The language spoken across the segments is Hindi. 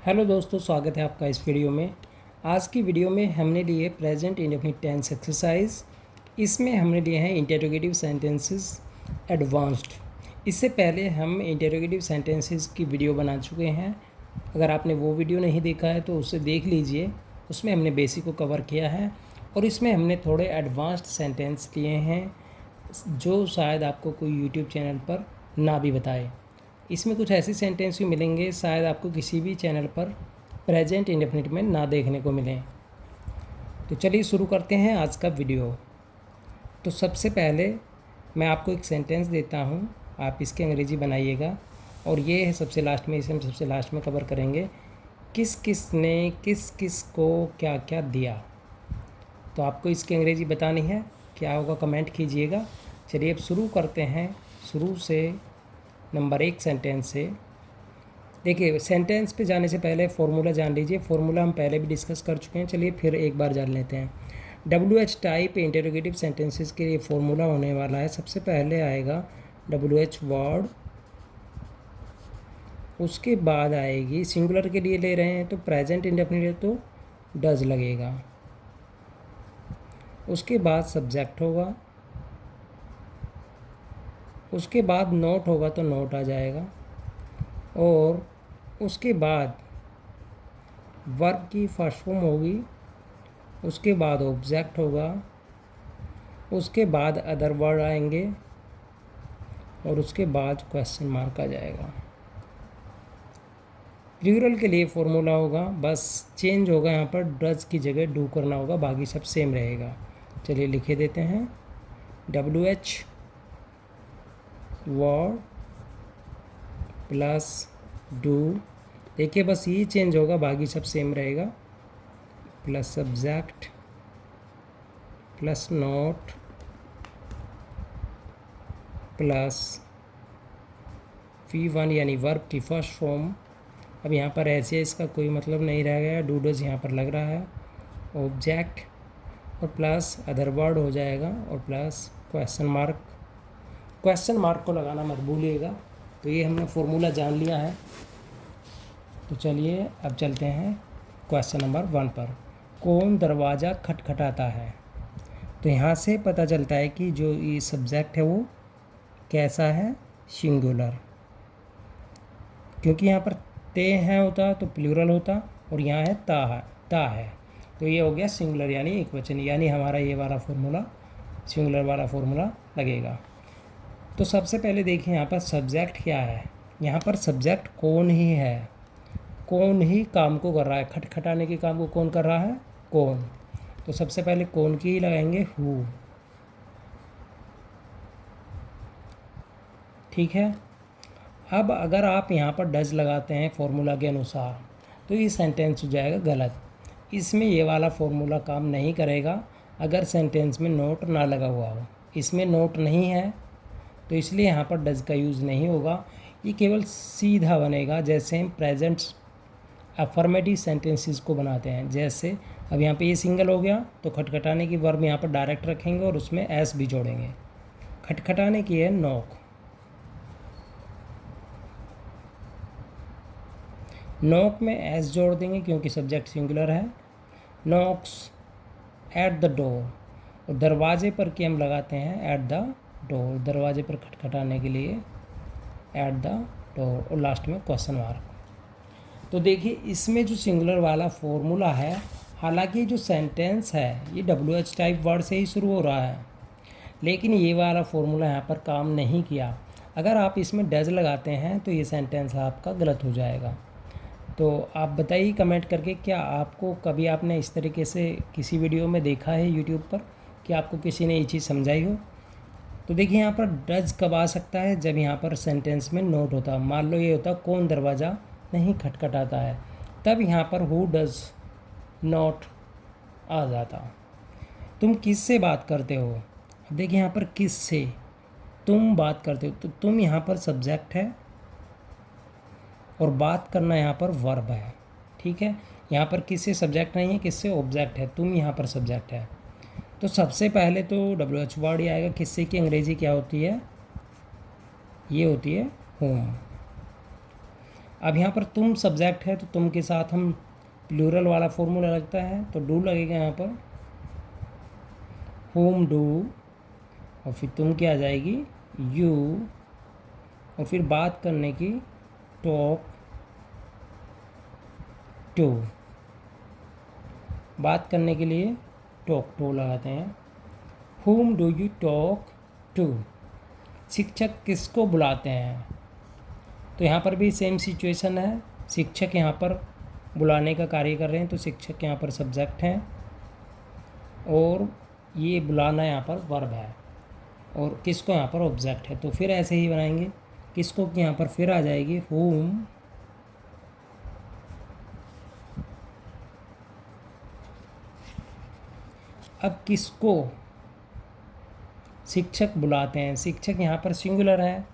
हेलो दोस्तों, स्वागत है आपका इस वीडियो में। आज की वीडियो में हमने लिए प्रेजेंट इंडेफिनिट टेंस एक्सरसाइज। इसमें हमने लिए हैं इंटरोगेटिव सेंटेंसेस एडवांस्ड। इससे पहले हम इंटरोगेटिव सेंटेंसेस की वीडियो बना चुके हैं। अगर आपने वो वीडियो नहीं देखा है तो उसे देख लीजिए। उसमें हमने बेसिक को कवर किया है और इसमें हमने थोड़े एडवांस्ड सेंटेंस लिए हैं जो शायद आपको कोई यूट्यूब चैनल पर ना भी बताए। इसमें कुछ ऐसे सेंटेंस भी मिलेंगे शायद आपको किसी भी चैनल पर प्रेजेंट इंडेफिनिट में ना देखने को मिलें। तो चलिए शुरू करते हैं आज का वीडियो। तो सबसे पहले मैं आपको एक सेंटेंस देता हूँ, आप इसके अंग्रेजी बनाइएगा और ये है सबसे लास्ट में, इसे हम सबसे लास्ट में कवर करेंगे। किस किस ने किस किस को क्या क्या दिया। तो आपको इसकी अंग्रेजी बतानी है, क्या होगा कमेंट कीजिएगा। चलिए अब शुरू करते हैं। शुरू से नंबर 1 सेंटेंस से। देखिए, सेंटेंस पे जाने से पहले फॉर्मूला जान लीजिए। फॉर्मूला हम पहले भी डिस्कस कर चुके हैं, चलिए फिर एक बार जान लेते हैं। WH टाइप इंटरोगेटिव सेंटेंसेस के लिए फॉर्मूला होने वाला है। सबसे पहले आएगा WH वर्ड, उसके बाद आएगी, सिंगुलर के लिए ले रहे हैं तो प्रेजेंट इंडेफिनिट तो डज लगेगा, उसके बाद सब्जेक्ट होगा, उसके बाद नोट होगा तो नोट आ जाएगा, और उसके बाद वर्ब की फर्स्ट फॉर्म होगी, उसके बाद ऑब्जेक्ट होगा, उसके बाद अदर वर्ड आएंगे और उसके बाद क्वेश्चन मार्क आ जाएगा। प्लूरल के लिए फॉर्मूला होगा, बस चेंज होगा, यहाँ पर डज की जगह डू करना होगा, बाकी सब सेम रहेगा। चलिए लिखे देते हैं WH वर्ड प्लस डू। देखिए बस ये चेंज होगा, बाकी सब सेम रहेगा, plus subject plus note plus V1 यानी वर्ब की फर्स्ट फॉर्म। अब यहाँ पर ऐसे इसका कोई मतलब नहीं रह गया, डू डज यहाँ पर लग रहा है, ऑब्जेक्ट और प्लस अदर वर्ड हो जाएगा और plus question mark. Question mark को लगाना मत भूलिएगा। तो ये हमने फॉर्मूला जान लिया है। तो चलिए अब चलते हैं क्वेश्चन नंबर 1 पर। कौन दरवाज़ा खटखटाता है। तो यहाँ से पता चलता है कि जो ये सब्जेक्ट है वो कैसा है, सिंगुलर, क्योंकि यहाँ पर ते हैं होता तो प्लूरल होता और यहाँ है ता है तो ये हो गया सिंगुलर यानी एक वचन, यानी हमारा ये वाला फॉर्मूला सिंगुलर वाला फॉर्मूला लगेगा। तो सबसे पहले देखिए यहाँ पर सब्जेक्ट क्या है। यहाँ पर सब्जेक्ट कौन ही है, कौन ही काम को कर रहा है, खटखटाने के काम को कौन कर रहा है, कौन। तो सबसे पहले कौन की ही लगाएंगे, हु। ठीक है। अब अगर आप यहाँ पर डज लगाते हैं फॉर्मूला के अनुसार तो ये सेंटेंस हो जाएगा गलत। इसमें ये वाला फॉर्मूला काम नहीं करेगा अगर सेंटेंस में नोट ना लगा हुआ हो। इसमें नोट नहीं है तो इसलिए यहाँ पर डज का यूज़ नहीं होगा। ये केवल सीधा बनेगा जैसे हम प्रेजेंट अफर्मेटिव सेंटेंसेस को बनाते हैं। जैसे अब यहाँ पे ये सिंगल हो गया तो खटखटाने की वर्ब यहाँ पर डायरेक्ट रखेंगे और उसमें एस भी जोड़ेंगे। खटखटाने की है नॉक, नॉक में एस जोड़ देंगे क्योंकि सब्जेक्ट सिंगुलर है। नॉक्स एट द डोर, और दरवाजे पर की हम लगाते हैं एट द डोर, दरवाजे पर खटखटाने के लिए एट द डोर, और लास्ट में क्वेश्चन मार्क। तो देखिए इसमें जो सिंगुलर वाला फॉर्मूला है, हालांकि जो सेंटेंस है ये WH टाइप वर्ड से ही शुरू हो रहा है, लेकिन ये वाला फॉर्मूला यहाँ पर काम नहीं किया। अगर आप इसमें डज लगाते हैं तो ये सेंटेंस आपका गलत हो जाएगा। तो आप बताइए कमेंट करके, क्या आपको कभी आपने इस तरीके से किसी वीडियो में देखा है यूट्यूब पर कि आपको किसी ने ये चीज़ समझाई हो। तो देखिए यहाँ पर डज कब आ सकता है, जब यहाँ पर सेंटेंस में नोट होता। मान लो ये होता कौन दरवाज़ा नहीं खटखटाता है, तब यहाँ पर हु डज नॉट आ जाता। तुम किस से बात करते हो। अब देखिए यहाँ पर किस से तुम बात करते हो, तो तुम यहाँ पर सब्जेक्ट है और बात करना यहाँ पर वर्ब है। ठीक है, यहाँ पर किससे सब्जेक्ट नहीं है, किससे ऑब्जेक्ट है, तुम यहाँ पर सब्जेक्ट है। तो सबसे पहले तो WH वर्ड ही आएगा। किससे की अंग्रेजी क्या होती है, ये होती है होम। अब यहाँ पर तुम सब्जेक्ट है तो तुम के साथ हम प्लूरल वाला फॉर्मूला लगता है, तो डू लगेगा यहाँ पर, होम डू, और फिर तुम क्या आ जाएगी, यू, और फिर बात करने की टॉक टू, बात करने के लिए टॉक टू लगाते हैं। whom do you talk to, शिक्षक किसको बुलाते हैं, तो यहाँ पर भी सेम सिचुएशन है, शिक्षक यहाँ पर बुलाने का कार्य कर रहे हैं, तो शिक्षक यहाँ पर सब्जेक्ट हैं और ये बुलाना यहाँ पर वर्ब है, और किसको यहाँ पर ऑब्जेक्ट है। तो फिर ऐसे ही बनाएंगे, किसको कि यहाँ पर फिर आ जाएगी whom, अब किसको शिक्षक बुलाते हैं, शिक्षक यहाँ पर सिंगुलर है,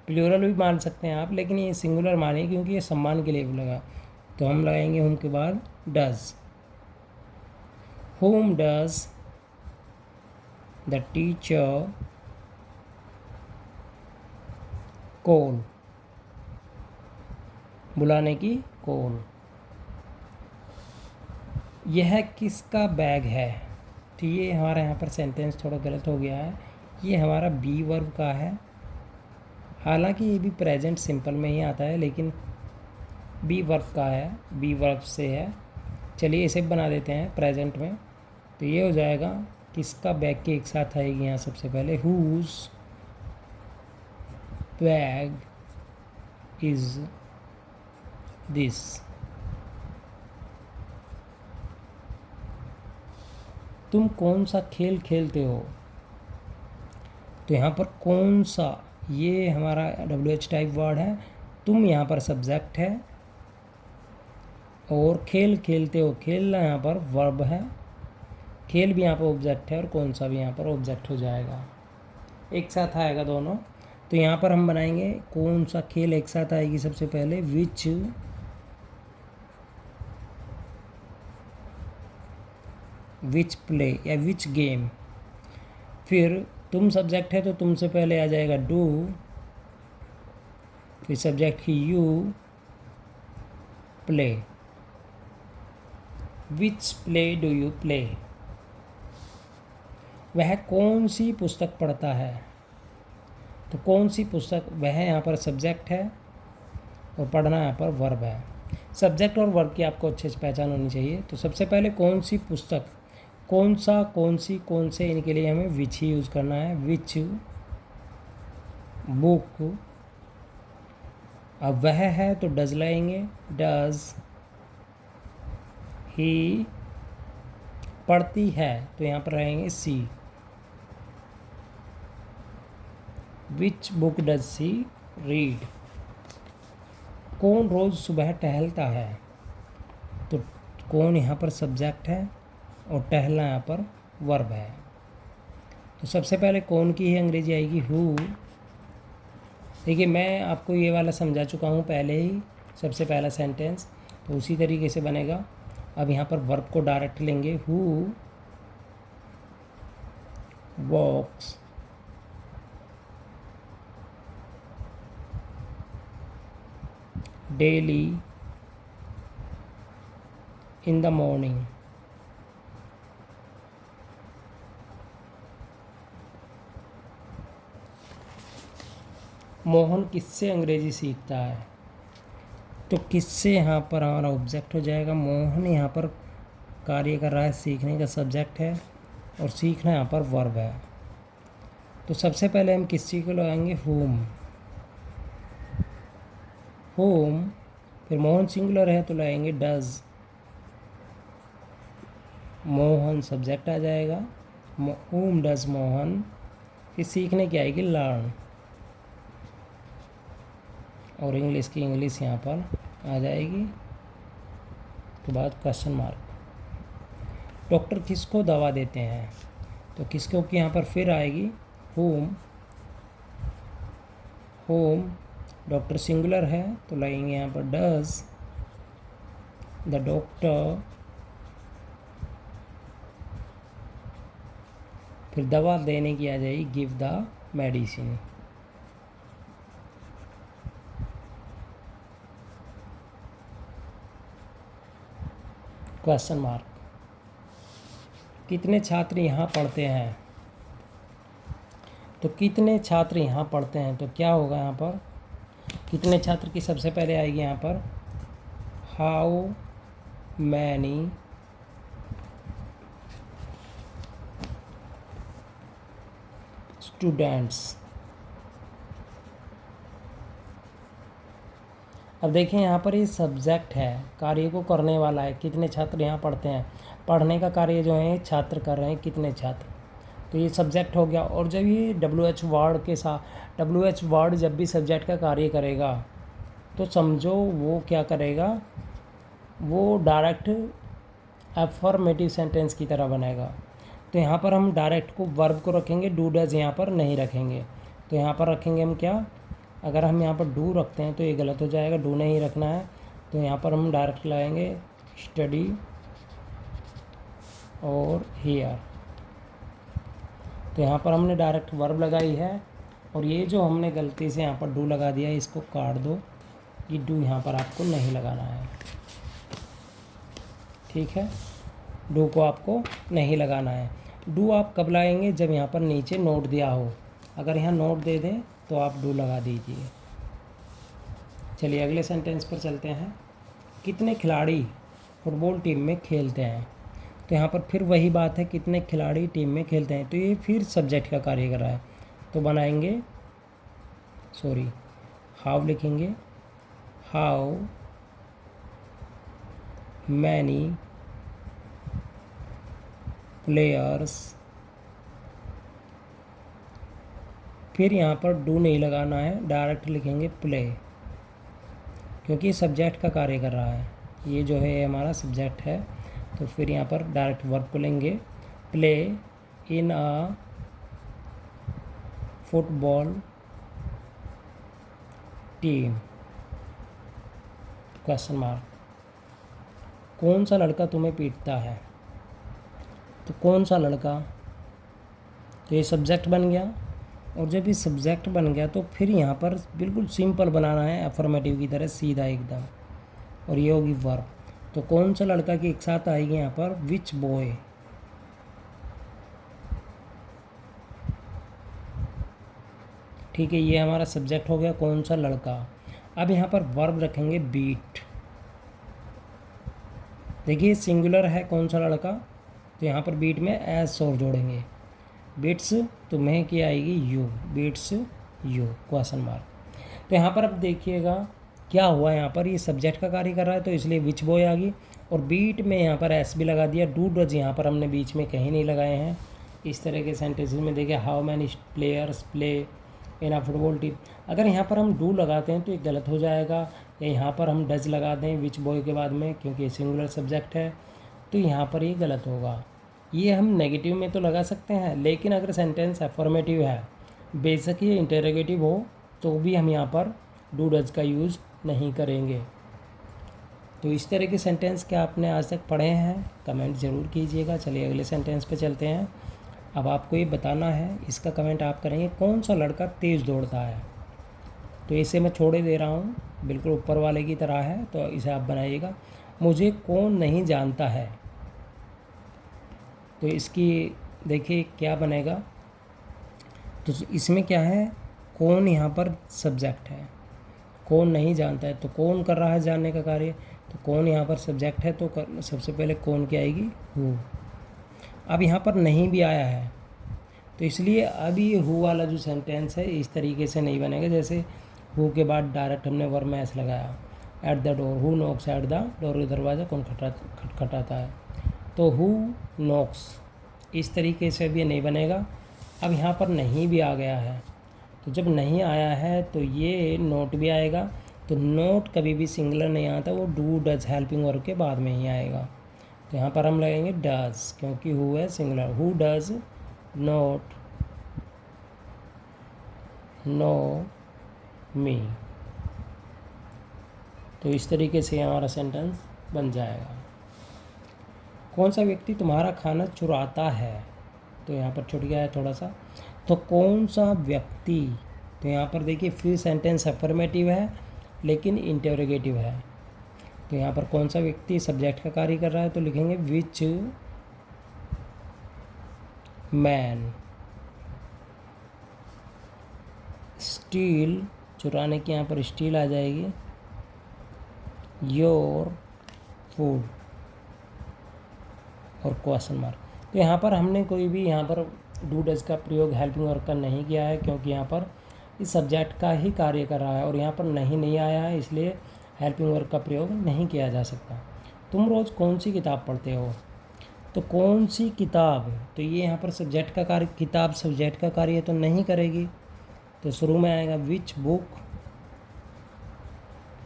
प्लूरल भी मान सकते हैं आप, लेकिन ये सिंगुलर मानिए क्योंकि ये सम्मान के लिए भी लगा, तो हम लगाएंगे होम के बाद does, home does the teacher call, बुलाने की कॉल। यह किसका बैग है, तो ये हमारा यहाँ पर सेंटेंस थोड़ा गलत हो गया है, ये हमारा बी वर्ब का है, हालांकि ये भी प्रेजेंट सिंपल में ही आता है, लेकिन बी वर्ब का है, बी वर्ब से है। चलिए इसे बना देते हैं प्रेजेंट में, तो ये हो जाएगा किसका बैग के एक साथ आएगी यहाँ सबसे पहले, हुज बैग इज दिस, तुम कौन सा खेल खेलते हो, तो यहाँ पर कौन सा, ये हमारा WH टाइप वर्ड है, तुम यहाँ पर सब्जेक्ट है और खेल खेलते हो, खेलना यहाँ पर वर्ब है, खेल भी यहाँ पर ऑब्जेक्ट है और कौन सा भी यहाँ पर ऑब्जेक्ट हो जाएगा, एक साथ आएगा दोनों। तो यहाँ पर हम बनाएंगे कौन सा खेल एक साथ आएगी सबसे पहले, विच प्ले या विच गेम, फिर तुम सब्जेक्ट है तो तुमसे पहले आ जाएगा डू, फिर सब्जेक्ट की you, play, which play do you play, वह कौन सी पुस्तक पढ़ता है, तो कौन सी पुस्तक, वह यहाँ पर सब्जेक्ट है और पढ़ना यहाँ पर वर्ब है। सब्जेक्ट और वर्ब की आपको अच्छे से पहचान होनी चाहिए। तो सबसे पहले कौन सी पुस्तक, कौन सा, कौन सी, कौन से, इनके लिए हमें विच ही यूज़ करना है, विच बुक, अब वह है तो डज लाएंगे, डज ही पढ़ती है तो यहाँ पर रहेंगे she, which book does she read, कौन रोज़ सुबह टहलता है, तो कौन यहाँ पर सब्जेक्ट है और टहलना यहाँ पर वर्ब है। तो सबसे पहले कौन की ही अंग्रेजी आएगी हु। देखिए मैं आपको ये वाला समझा चुका हूँ पहले ही, सबसे पहला सेंटेंस, तो उसी तरीके से बनेगा। अब यहाँ पर वर्ब को डायरेक्ट लेंगे, who walks daily in the morning, Mohan किससे अंग्रेजी सीखता है, तो किससे यहाँ पर हमारा ऑब्जेक्ट हो जाएगा, मोहन यहाँ पर कार्य कर रहा है, सीखने का सब्जेक्ट है और सीखना यहाँ पर वर्ब है। तो सबसे पहले हम किसी को लगाएंगे होम, होम, फिर मोहन सिंगुलर है तो लगाएंगे डज, मोहन सब्जेक्ट आ जाएगा, होम डज मोहन, फिर सीखने की आएगी लर्न, और इंग्लिश की इंग्लिश यहाँ पर आ जाएगी, तो बाद क्वेश्चन मार्क। डॉक्टर किसको दवा देते हैं, तो किसको की यहाँ पर फिर आएगी होम, होम, डॉक्टर सिंगुलर है तो लगेंगे यहाँ पर डज द डॉक्टर, फिर दवा देने की आ जाएगी give the medicine. Question mark. कितने छात्र यहाँ पढ़ते हैं, तो कितने छात्र यहाँ पढ़ते हैं, तो क्या होगा यहाँ पर, कितने छात्र की सबसे पहले आएगी यहाँ पर, हाउ मैनी स्टूडेंट्स। अब देखें यहाँ पर ये सब्जेक्ट है, कार्य को करने वाला है, कितने छात्र यहाँ पढ़ते हैं, पढ़ने का कार्य जो है छात्र कर रहे हैं, कितने छात्र, तो ये सब्जेक्ट हो गया। और जब ये WH वर्ड के साथ, WH वर्ड जब भी सब्जेक्ट का कार्य करेगा तो समझो वो क्या करेगा, वो डायरेक्ट अफर्मेटिव सेंटेंस की तरह बनेगा। तो यहाँ पर हम डायरेक्ट को वर्ब को रखेंगे, डू डज यहाँ पर नहीं रखेंगे। तो यहाँ पर रखेंगे हम क्या, अगर हम यहाँ पर डू रखते हैं तो ये गलत हो जाएगा, डू नहीं रखना है। तो यहाँ पर हम डायरेक्ट लगाएंगे स्टडी और हियर। तो यहाँ पर हमने डायरेक्ट वर्ब लगाई है, और ये जो हमने गलती से यहाँ पर डू लगा दिया है इसको काट दो, ये डू यहाँ पर आपको नहीं लगाना है, ठीक है, डू को आपको नहीं लगाना है। डू आप कब लाएंगे, जब यहाँ पर नीचे नोट दिया हो, अगर यहाँ नोट दे दें तो आप डू लगा दीजिए। चलिए अगले सेंटेंस पर चलते हैं। कितने खिलाड़ी फुटबॉल टीम में खेलते हैं, तो यहाँ पर फिर वही बात है, कितने खिलाड़ी टीम में खेलते हैं, तो ये फिर सब्जेक्ट का कार्य कर रहा है। तो बनाएंगे हाउ लिखेंगे, हाउ मैनी प्लेयर्स, फिर यहाँ पर डू नहीं लगाना है, डायरेक्ट लिखेंगे प्ले, क्योंकि सब्जेक्ट का कार्य कर रहा है, ये जो है हमारा सब्जेक्ट है। तो फिर यहाँ पर डायरेक्ट वर्ब को लेंगे, play in a football team, question mark. कौन सा लड़का तुम्हें पीटता है, तो कौन सा लड़का, तो ये सब्जेक्ट बन गया। और जब ये सब्जेक्ट बन गया तो फिर यहाँ पर बिल्कुल सिंपल बनाना है, अफर्मेटिव की तरह सीधा एकदम, और ये होगी वर्ब। तो कौन सा लड़का की एक साथ आएगी यहाँ पर, विच बॉय, ठीक है, ये हमारा सब्जेक्ट हो गया, कौन सा लड़का। अब यहाँ पर वर्ब रखेंगे बीट, देखिए सिंगुलर है कौन सा लड़का, तो यहाँ पर बीट में एस और जोड़ेंगे, बीट्स तुम्हें की आएगी you, beats you, question mark. तो यहाँ पर अब देखिएगा क्या हुआ, यहाँ पर ये सब्जेक्ट का कार्य कर रहा है तो इसलिए विच बॉय आ गई, और बीट में यहाँ पर एस भी लगा दिया, डू डज यहाँ पर हमने बीच में कहीं नहीं लगाए हैं। इस तरह के सेंटेंसेस में देखिए, how many players play in a football team, अगर यहाँ पर हम डू लगाते हैं तो ये गलत हो जाएगा, या यहाँ पर हम डज लगा दें विच बॉय के बाद में, क्योंकि सिंगुलर सब्जेक्ट है, तो यहाँ पर ये गलत होगा। ये हम नेगेटिव में तो लगा सकते हैं, लेकिन अगर सेंटेंस अफर्मेटिव है, बेशक ये इंटरोगेटिव हो, तो भी हम यहाँ पर डू डज का यूज़ नहीं करेंगे। तो इस तरह के सेंटेंस क्या आपने आज तक पढ़े हैं, कमेंट ज़रूर कीजिएगा। चलिए अगले सेंटेंस पे चलते हैं। अब आपको ये बताना है, इसका कमेंट आप करेंगे, कौन सा लड़का तेज़ दौड़ता है, तो इसे मैं छोड़े दे रहा हूँ, बिल्कुल ऊपर वाले की तरह है, तो इसे आप बनाइएगा। मुझे कौन नहीं जानता है, तो इसकी देखिए क्या बनेगा, तो इसमें क्या है, कौन यहाँ पर सब्जेक्ट है, कौन नहीं जानता है, तो कौन कर रहा है जानने का कार्य, तो कौन यहाँ पर सब्जेक्ट है, तो सबसे पहले कौन की आएगी, हु। अब यहाँ पर नहीं भी आया है, तो इसलिए अभी ये हु वाला जो सेंटेंस है इस तरीके से नहीं बनेगा, जैसे हु के बाद डायरेक्ट हमने वर्ब में एस लगाया, at the door, who Knox at the door, दरवाज़ा कौन खटखटाता है, तो हु नॉक्स, इस तरीके से भी नहीं बनेगा। अब यहाँ पर नहीं भी आ गया है, तो जब नहीं आया है तो ये नोट भी आएगा, तो नोट कभी भी सिंगुलर नहीं आता, वो डू डज हेल्पिंग वर्ब के बाद में ही आएगा। तो यहाँ पर हम लगेंगे डज, क्योंकि हु है singular, who does not know me, तो इस तरीके से हमारा सेंटेंस बन जाएगा। कौन सा व्यक्ति तुम्हारा खाना चुराता है, तो यहाँ पर छूट गया है थोड़ा सा, तो कौन सा व्यक्ति, तो यहाँ पर देखिए फिर सेंटेंस अफर्मेटिव है लेकिन इंटरोगेटिव है, तो यहाँ पर कौन सा व्यक्ति सब्जेक्ट का कार्य कर रहा है, तो लिखेंगे विच मैन स्टील, चुराने की यहाँ पर स्टील आ जाएगी, योर फूड और क्वेश्चन मार्क। तो यहाँ पर हमने कोई भी यहाँ पर डू डज का प्रयोग हेल्पिंग वर्ब का नहीं किया है, क्योंकि यहाँ पर इस सब्जेक्ट का ही कार्य कर रहा है और यहाँ पर नहीं आया है, इसलिए हेल्पिंग वर्ब का प्रयोग नहीं किया जा सकता। तुम रोज़ कौन सी किताब पढ़ते हो, तो कौन सी किताब, तो ये यहाँ पर सब्जेक्ट का कार्य, किताब सब्जेक्ट का कार्य तो नहीं करेगी, तो शुरू में आएगा विच बुक।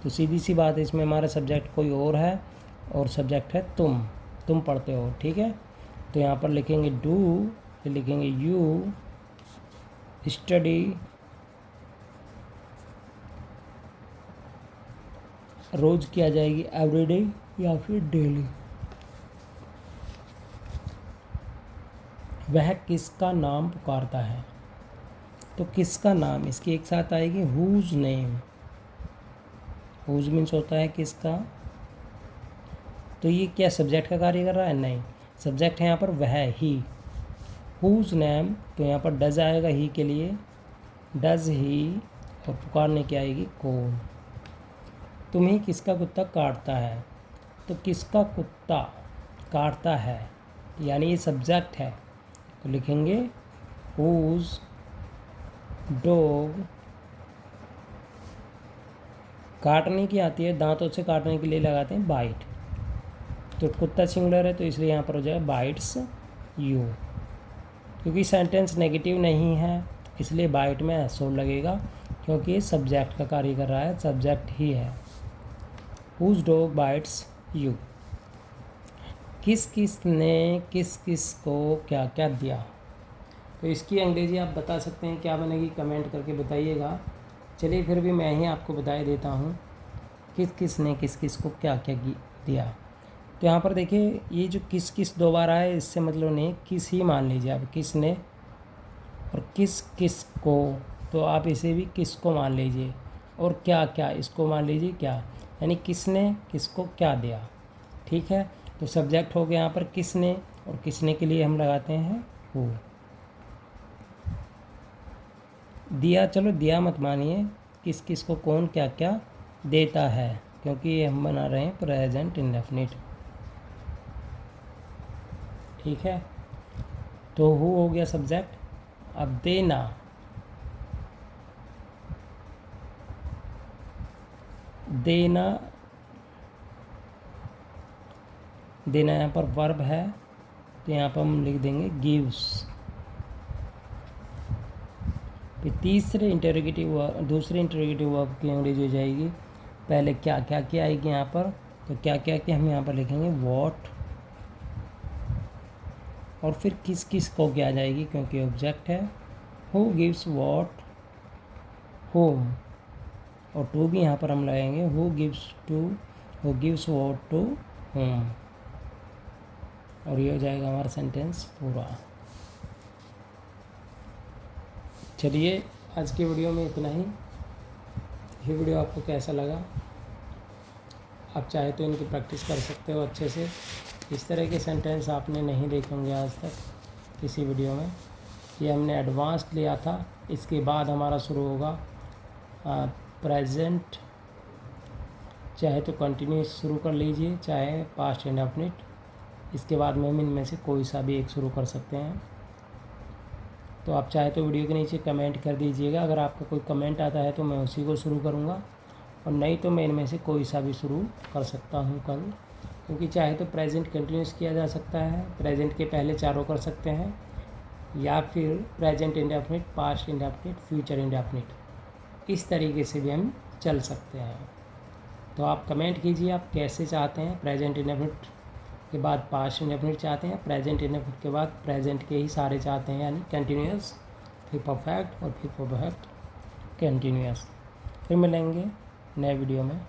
तो सीधी सी बात है, इसमें हमारा सब्जेक्ट कोई और है और सब्जेक्ट है तुम पढ़ते हो, ठीक है। तो यहाँ पर लिखेंगे डू, फिर लिखेंगे यू स्टडी रोज़ किया जाएगी एवरीडे या फिर डेली। वह किसका नाम पुकारता है, तो किसका नाम, इसकी एक साथ आएगी हुज नेम। हुज मीन्स होता है किसका, तो ये क्या सब्जेक्ट का कार्य कर रहा है, नहीं, सब्जेक्ट है यहाँ पर वह ही, हुज नेम। तो यहाँ पर डज आएगा ही के लिए, डज ही, और पुकारने की आएगी कौन। तुम्हें किसका कुत्ता काटता है, तो किसका कुत्ता काटता है, यानी ये सब्जेक्ट है, तो लिखेंगे हुज डॉग, काटने की आती है, दांतों से काटने के लिए लगाते हैं बाइट, तो कुत्ता सिंगुलर है तो इसलिए यहाँ पर हो जाए बाइट्स यू। क्योंकि सेंटेंस नेगेटिव नहीं है इसलिए बाइट में एसओ लगेगा, क्योंकि ये सब्जेक्ट का कार्य कर रहा है, सब्जेक्ट ही है। Whose dog bites you. किस किस ने किस किस को क्या क्या दिया, तो इसकी अंग्रेजी आप बता सकते हैं क्या बनेगी, कमेंट करके बताइएगा। चलिए फिर भी मैं ही आपको बता देता हूँ किस किस ने किस किस को क्या क्या दिया। तो यहाँ पर देखिए ये जो किस किस दो बार आए, इससे मतलब नहीं, किस ही मान लीजिए आप, किस ने और किस किस को, तो आप इसे भी किस को मान लीजिए, और क्या क्या इसको मान लीजिए क्या, यानी किसने किसको क्या दिया, ठीक है। तो सब्जेक्ट हो गया यहाँ पर किसने, और किसने के लिए हम लगाते हैं हु। दिया, चलो दिया मत मानिए, किस किस को कौन क्या क्या देता है, क्योंकि ये हम बना रहे हैं प्रेजेंट इंडेफिनिट, ठीक है। तो हु हो गया सब्जेक्ट। अब देना, देना, देना यहाँ पर वर्ब है, तो यहाँ पर हम लिख देंगे गिव्स। फिर दूसरे इंटरोगेटिव वर्ब की अंग्रेजी हो जाएगी, पहले क्या क्या क्या आएगी यहाँ पर, तो क्या क्या क्या हम यहाँ पर लिखेंगे व्हाट, और फिर किस किस को क्या आ जाएगी, क्योंकि ऑब्जेक्ट है, हु गिव्स व्हाट होम, और टू भी यहाँ पर हम लगाएंगे who gives what to whom, और ये हो जाएगा हमारा सेंटेंस पूरा। चलिए आज की वीडियो में इतना ही। ये वीडियो आपको कैसा लगा, आप चाहे तो इनकी प्रैक्टिस कर सकते हो अच्छे से। इस तरह के सेंटेंस आपने नहीं देखे होंगे आज तक किसी वीडियो में, ये हमने एडवांस्ड लिया था। इसके बाद हमारा शुरू होगा प्रेजेंट, चाहे तो कंटिन्यूस शुरू कर लीजिए, चाहे पास्ट इंडेफिनिट, इसके बाद में हम इनमें से कोई सा भी एक शुरू कर सकते हैं। तो आप चाहे तो वीडियो के नीचे कमेंट कर दीजिएगा, अगर आपका कोई कमेंट आता है तो मैं उसी को शुरू करूँगा, और नहीं तो मैं इनमें से कोई सा भी शुरू कर सकता हूँ कल, क्योंकि चाहे तो प्रेजेंट कंटिन्यूस किया जा सकता है, प्रेजेंट के पहले चारों कर सकते हैं, या फिर present indefinite, past indefinite, future indefinite, इस तरीके से भी हम चल सकते हैं। तो आप कमेंट कीजिए आप कैसे चाहते हैं, प्रेजेंट इंडेफिनिट के बाद पास्ट इंडेफिनिट चाहते हैं, प्रेजेंट इंडेफिनिट के बाद प्रेजेंट के ही सारे चाहते हैं, यानी कंटिन्यूस, फिर परफेक्ट और फिर परफेक्ट कंटिन्यूस। फिर मिलेंगे नए वीडियो में।